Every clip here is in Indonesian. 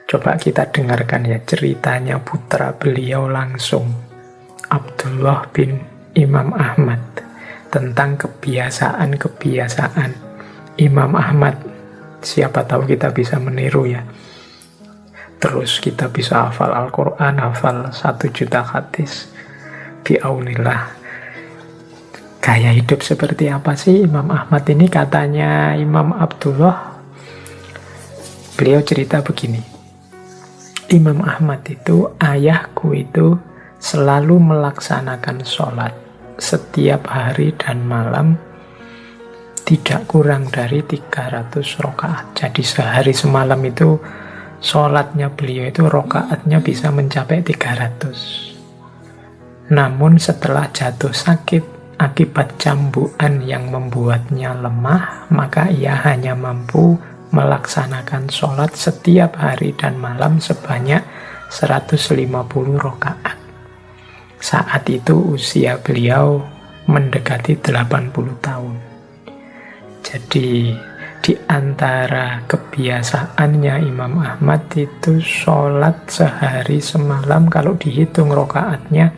Coba kita dengarkan ya ceritanya putra beliau langsung, Abdullah bin Imam Ahmad, tentang kebiasaan-kebiasaan Imam Ahmad. Siapa tahu kita bisa meniru ya. Terus kita bisa hafal Al-Quran, hafal 1 juta hadis. Biaunillah. Gaya hidup seperti apa sih Imam Ahmad ini? Katanya Imam Abdullah, beliau cerita begini. Imam Ahmad itu, ayahku itu selalu melaksanakan sholat setiap hari dan malam tidak kurang dari 300 rakaat. Jadi sehari semalam itu sholatnya beliau itu rakaatnya bisa mencapai 300. Namun setelah jatuh sakit akibat cambukan yang membuatnya lemah, maka ia hanya mampu melaksanakan sholat setiap hari dan malam sebanyak 150 rakaat. Saat itu usia beliau mendekati 80 tahun. Jadi di antara kebiasaannya Imam Ahmad itu sholat sehari semalam, kalau dihitung rakaatnya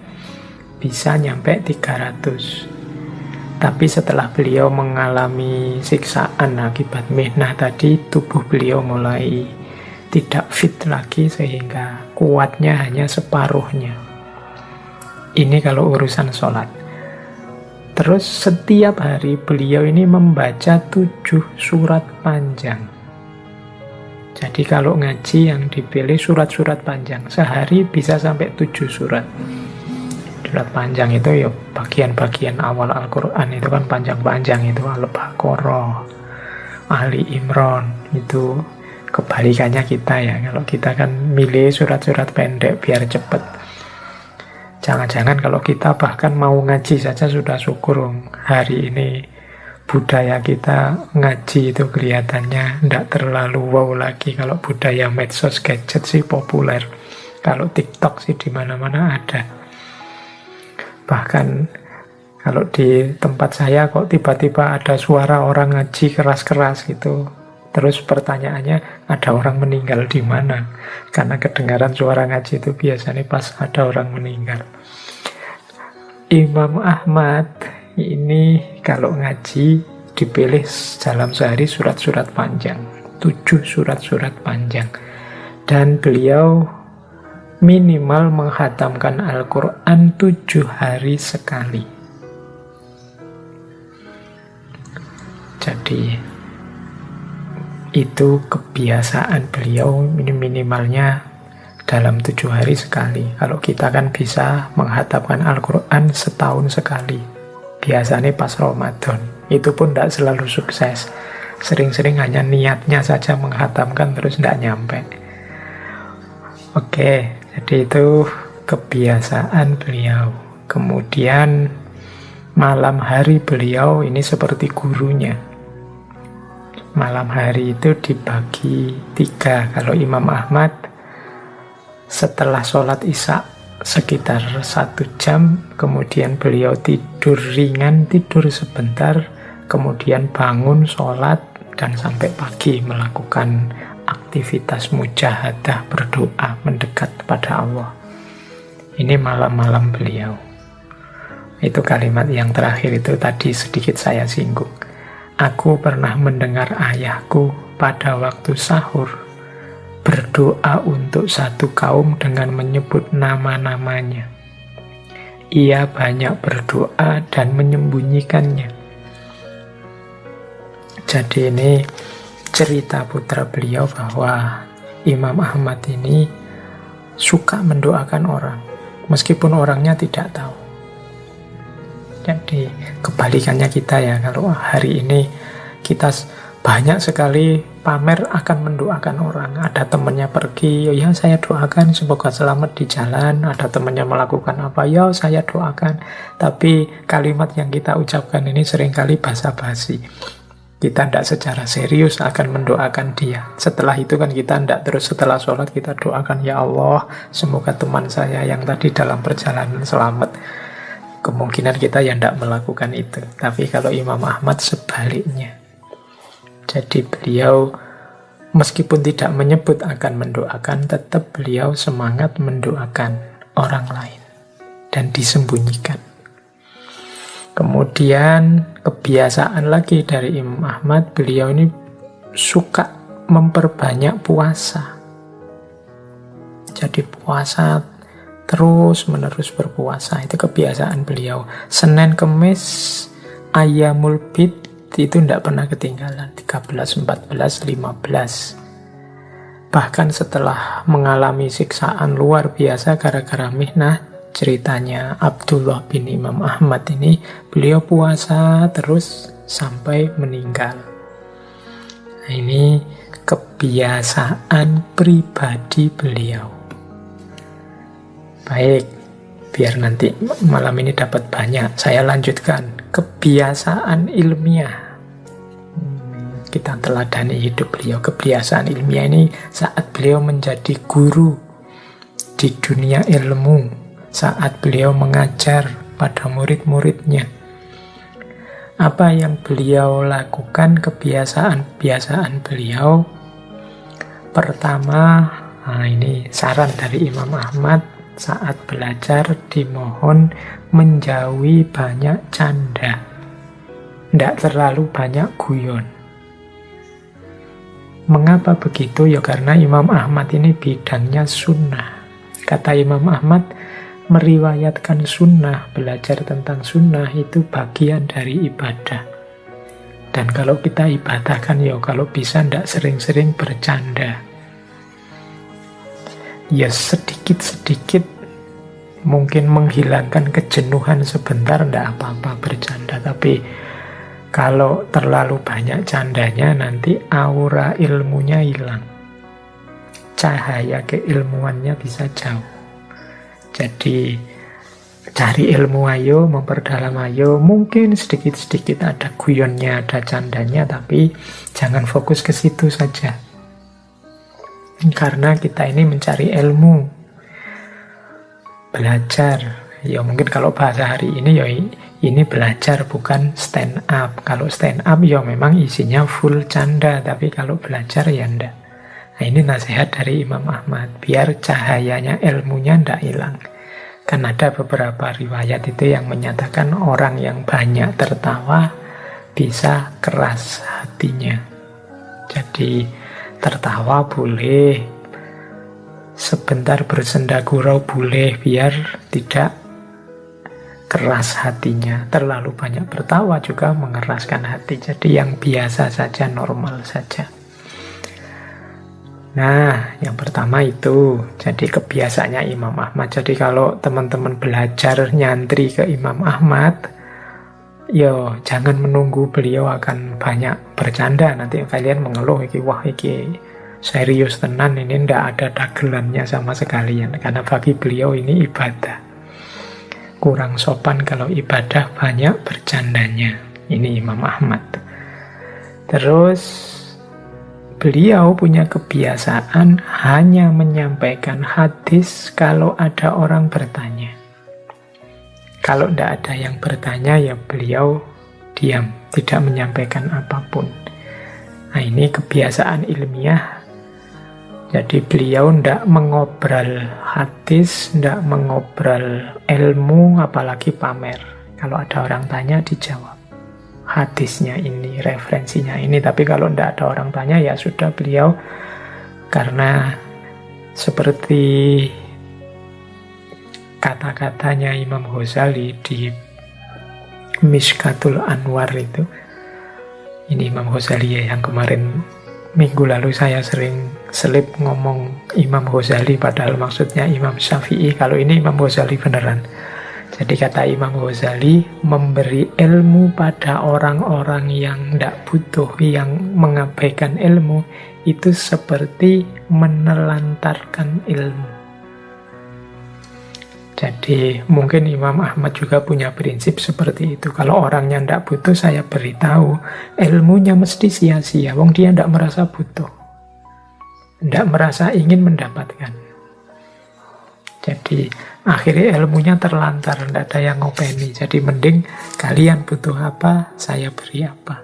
bisa nyampe 300. Tapi setelah beliau mengalami siksaan akibat mihnah tadi, tubuh beliau mulai tidak fit lagi sehingga kuatnya hanya separuhnya. Ini kalau urusan sholat. Terus setiap hari beliau ini membaca 7 surat panjang. Jadi kalau ngaji yang dipilih surat-surat panjang, sehari bisa sampai 7 surat. Surat panjang itu ya bagian-bagian awal Al-Quran itu kan panjang-panjang, itu Al-Baqarah, Ali Imran, itu kebalikannya kita ya. Kalau kita kan milih surat-surat pendek biar cepet. Jangan-jangan kalau kita bahkan mau ngaji saja sudah syukur, hari ini budaya kita ngaji itu kelihatannya tidak terlalu wow lagi. Kalau budaya medsos gadget sih populer, kalau TikTok sih di mana-mana ada. Bahkan kalau di tempat saya kok tiba-tiba ada suara orang ngaji keras-keras gitu. Terus pertanyaannya, ada orang meninggal di mana? Karena kedengaran suara ngaji itu biasanya pas ada orang meninggal. Imam Ahmad ini kalau ngaji dipilih dalam sehari surat-surat panjang, 7 surat-surat panjang. Dan beliau minimal menghatamkan Al-Quran 7 hari sekali. Jadi itu kebiasaan beliau, minimalnya dalam 7 hari sekali. Kalau kita kan bisa menghatamkan Al-Quran setahun sekali. Biasanya pas Ramadan. Itu pun tidak selalu sukses. Sering-sering hanya niatnya saja menghatamkan terus tidak nyampe. Oke. Jadi itu kebiasaan beliau. Kemudian malam hari beliau ini seperti gurunya. Malam hari itu dibagi 3. Kalau Imam Ahmad setelah sholat isya sekitar 1 jam, kemudian beliau tidur ringan, tidur sebentar, kemudian bangun sholat dan sampai pagi melakukan aktivitas mujahadah, berdoa, mendekat kepada Allah. Ini malam-malam beliau. Itu kalimat yang terakhir itu tadi sedikit saya singgung. Aku pernah mendengar ayahku pada waktu sahur berdoa untuk satu kaum dengan menyebut nama-namanya. Ia banyak berdoa dan menyembunyikannya. Jadi ini cerita putra beliau bahwa Imam Ahmad ini suka mendoakan orang, meskipun orangnya tidak tahu. Jadi kebalikannya kita ya, kalau hari ini kita banyak sekali pamer akan mendoakan orang. Ada temannya pergi, ya saya doakan semoga selamat di jalan. Ada temannya melakukan apa, ya saya doakan. Tapi kalimat yang kita ucapkan ini seringkali basa-basi. Kita tidak secara serius akan mendoakan dia. Setelah itu kan kita tidak terus setelah sholat kita doakan, ya Allah semoga teman saya yang tadi dalam perjalanan selamat. Kemungkinan kita yang tidak melakukan itu. Tapi kalau Imam Ahmad sebaliknya. Jadi beliau Meskipun tidak menyebut akan mendoakan, tetap beliau semangat mendoakan orang lain dan disembunyikan. Kemudian kebiasaan lagi dari Imam Ahmad, beliau ini suka memperbanyak puasa. Jadi puasa terus menerus berpuasa, itu kebiasaan beliau. Senin Kemis Ayyamul Bid itu tidak pernah ketinggalan, 13, 14, 15. Bahkan setelah mengalami siksaan luar biasa gara-gara mihnah, ceritanya Abdullah bin Imam Ahmad ini, beliau puasa terus sampai meninggal. Nah, ini kebiasaan pribadi beliau. Baik, biar nanti malam ini dapat banyak, saya lanjutkan. Kebiasaan ilmiah. Kita teladani hidup beliau. Kebiasaan ilmiah ini saat beliau menjadi guru di dunia ilmu, saat beliau mengajar pada murid-muridnya. Apa yang beliau lakukan, kebiasaan-kebiasaan beliau? Pertama, ini saran dari Imam Ahmad, saat belajar dimohon menjauhi banyak canda, tidak terlalu banyak guyon. Mengapa begitu? Ya karena Imam Ahmad ini bidangnya sunnah. Kata Imam Ahmad, meriwayatkan sunnah, belajar tentang sunnah itu bagian dari ibadah. Dan kalau kita ibadahkan, ya kalau bisa tidak sering-sering bercanda. Ya sedikit-sedikit mungkin menghilangkan kejenuhan sebentar, tidak apa-apa bercanda. Tapi kalau terlalu banyak candanya, nanti aura ilmunya hilang, cahaya keilmuannya bisa jauh. Jadi cari ilmu ayo, memperdalam ayo, mungkin sedikit-sedikit ada guyonnya, ada candanya, tapi jangan fokus ke situ saja. Karena kita ini mencari ilmu, belajar. Ya mungkin kalau bahasa hari ini, ya ini belajar bukan stand up. Kalau stand up ya memang isinya full canda, tapi kalau belajar ya enggak. Nah ini nasihat dari Imam Ahmad, biar cahayanya ilmunya enggak hilang. Kan ada beberapa riwayat itu yang menyatakan orang yang banyak tertawa bisa keras hatinya. Jadi tertawa boleh, sebentar bersenda gurau boleh, biar tidak keras hatinya. Terlalu banyak tertawa juga mengeraskan hati. Jadi yang biasa saja, normal saja. Nah, yang pertama itu, jadi kebiasaannya Imam Ahmad. Jadi kalau teman-teman belajar nyantri ke Imam Ahmad, yo jangan menunggu beliau akan banyak bercanda. Nanti kalian mengeluh, wah iki serius tenan, ini ndak ada dagelannya sama sekalian. Karena bagi beliau ini ibadah. Kurang sopan kalau ibadah banyak bercandanya. Ini Imam Ahmad. Terus beliau punya kebiasaan hanya menyampaikan hadis kalau ada orang bertanya. Kalau tidak ada yang bertanya, ya beliau diam, tidak menyampaikan apapun. Nah ini kebiasaan ilmiah. Jadi beliau tidak mengobrol hadis, tidak mengobrol ilmu, apalagi pamer. Kalau ada orang tanya, dijawab. Hadisnya ini, referensinya ini. Tapi kalau tidak ada orang tanya, ya sudah beliau. Karena seperti kata-katanya Imam Ghazali di Mishkatul Anwar itu. Ini Imam Ghazali ya, yang kemarin minggu lalu saya sering selip ngomong Imam Ghazali, padahal maksudnya Imam Syafi'i. Kalau ini Imam Ghazali beneran. Jadi kata Imam Ghazali, memberi ilmu pada orang-orang yang tidak butuh, yang mengabaikan ilmu, itu seperti menelantarkan ilmu. Jadi mungkin Imam Ahmad juga punya prinsip seperti itu. Kalau orangnya tidak butuh, saya beritahu, ilmunya mesti sia-sia. Wong dia tidak merasa butuh, tidak merasa ingin mendapatkan. Jadi akhirnya ilmunya terlantar, tidak ada yang ngopeni. Jadi mending kalian butuh apa, saya beri apa.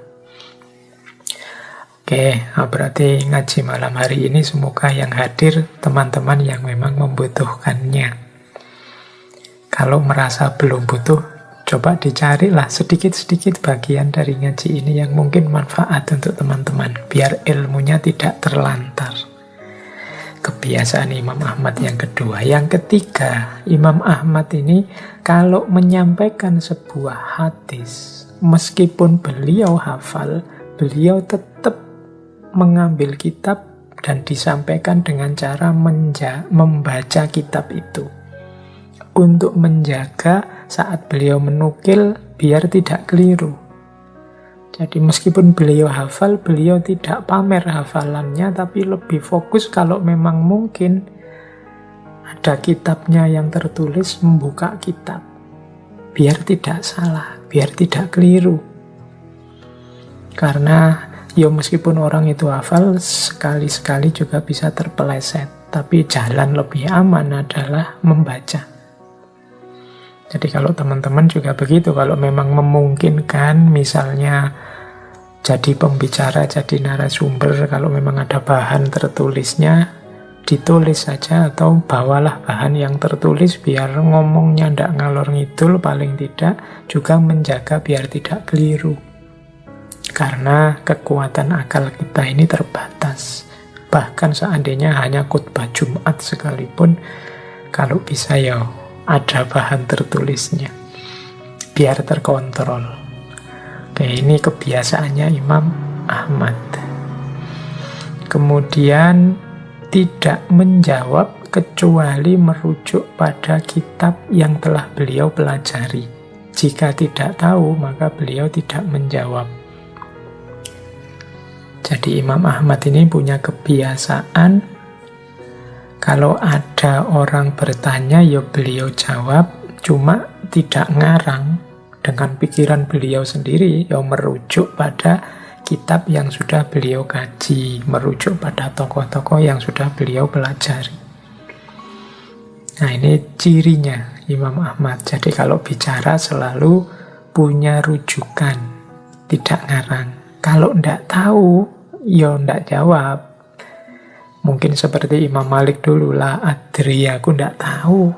Oke, Oke, berarti ngaji malam hari ini semoga yang hadir teman-teman yang memang membutuhkannya. Kalau merasa belum butuh, coba dicarilah sedikit-sedikit bagian dari ngaji ini yang mungkin manfaat untuk teman-teman, biar ilmunya tidak terlantar. Kebiasaan Imam Ahmad yang kedua. Yang ketiga, Imam Ahmad ini kalau menyampaikan sebuah hadis, meskipun beliau hafal, beliau tetap mengambil kitab dan disampaikan dengan cara membaca kitab itu. Untuk menjaga saat beliau menukil biar tidak keliru. Jadi meskipun beliau hafal, beliau tidak pamer hafalannya, tapi lebih fokus kalau memang mungkin ada kitabnya yang tertulis, membuka kitab. Biar tidak salah, biar tidak keliru. Karena meskipun orang itu hafal, sekali-sekali juga bisa terpeleset. Tapi jalan lebih aman adalah membaca. Jadi kalau teman-teman juga begitu, kalau memang memungkinkan, misalnya jadi pembicara, jadi narasumber, kalau memang ada bahan tertulisnya, ditulis saja atau bawalah bahan yang tertulis biar ngomongnya ndak ngalor ngidul, paling tidak juga menjaga biar tidak keliru. Karena kekuatan akal kita ini terbatas. Bahkan seandainya hanya khutbah Jumat sekalipun, kalau bisa ada bahan tertulisnya. Biar terkontrol. Oke, ini kebiasaannya Imam Ahmad. Kemudian tidak menjawab kecuali merujuk pada kitab yang telah beliau pelajari. Jika tidak tahu, maka beliau tidak menjawab. Jadi Imam Ahmad ini punya kebiasaan, kalau ada orang bertanya, beliau jawab, cuma tidak ngarang dengan pikiran beliau sendiri, merujuk pada kitab yang sudah beliau kaji, merujuk pada tokoh-tokoh yang sudah beliau pelajari. Nah, ini cirinya Imam Ahmad. Jadi kalau bicara selalu punya rujukan, tidak ngarang. Kalau ndak tahu, ndak jawab. Mungkin seperti Imam Malik dulu, la adri, aku ndak tahu.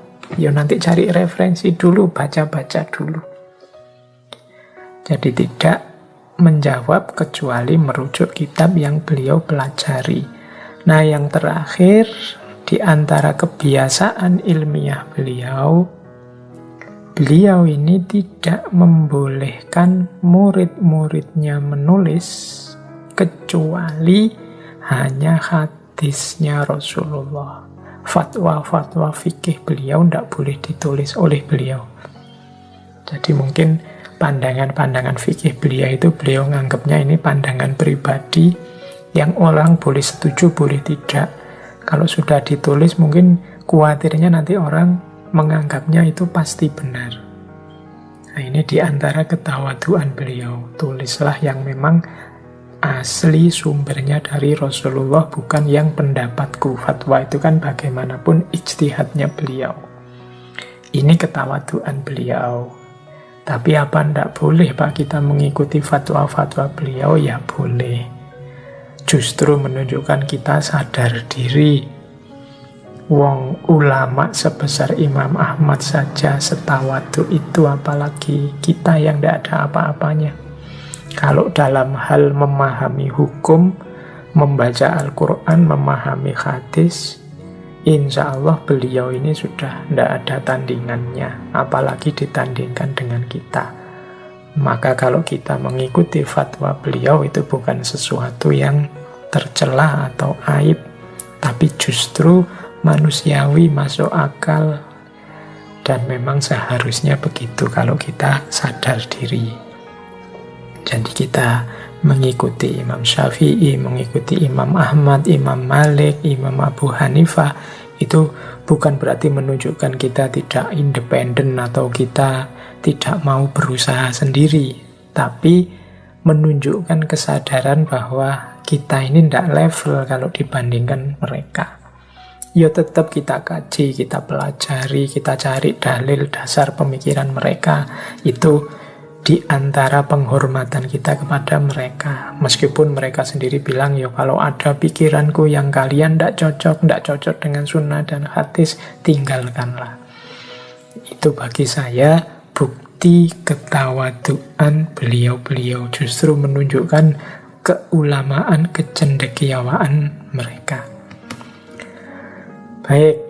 Nanti cari referensi dulu, baca-baca dulu. Jadi tidak menjawab kecuali merujuk kitab yang beliau pelajari. Nah, yang terakhir, di antara kebiasaan ilmiah beliau ini tidak membolehkan murid-muridnya menulis kecuali hanya hadisnya Rasulullah. Fatwa-fatwa fikih beliau tidak boleh ditulis oleh beliau. Jadi mungkin pandangan-pandangan fikih beliau itu beliau nganggapnya ini pandangan pribadi yang orang boleh setuju, boleh tidak. Kalau sudah ditulis mungkin khawatirnya nanti orang menganggapnya itu pasti benar. Nah, ini diantara ketawaduan beliau. Tulislah yang memang asli sumbernya dari Rasulullah, bukan yang pendapatku. Fatwa itu kan bagaimanapun ijtihadnya beliau. Ini ketawaduan beliau. Tapi apa ndak boleh Pak kita mengikuti fatwa-fatwa beliau? Ya boleh. Justru menunjukkan kita sadar diri. Wong ulama sebesar Imam Ahmad saja setawadu itu, apalagi kita yang ndak ada apa-apanya. Kalau dalam hal memahami hukum, membaca Al-Quran, memahami hadis, insya Allah beliau ini sudah tidak ada tandingannya, apalagi ditandingkan dengan kita. Maka kalau kita mengikuti fatwa beliau itu bukan sesuatu yang tercela atau aib, tapi justru manusiawi, masuk akal, dan memang seharusnya begitu kalau kita sadar diri. Jadi kita mengikuti Imam Syafi'i, mengikuti Imam Ahmad, Imam Malik, Imam Abu Hanifah, itu bukan berarti menunjukkan kita tidak independen atau kita tidak mau berusaha sendiri, tapi menunjukkan kesadaran bahwa kita ini tidak level kalau dibandingkan mereka. Ya tetap kita kaji, kita pelajari, kita cari dalil dasar pemikiran mereka. Itu di antara penghormatan kita kepada mereka. Meskipun mereka sendiri bilang, ya kalau ada pikiranku yang kalian tidak cocok dengan sunnah dan hadis, tinggalkanlah. Itu bagi saya bukti ketawaduan beliau-beliau, justru menunjukkan keulamaan, kecendekiawaan mereka. Baik,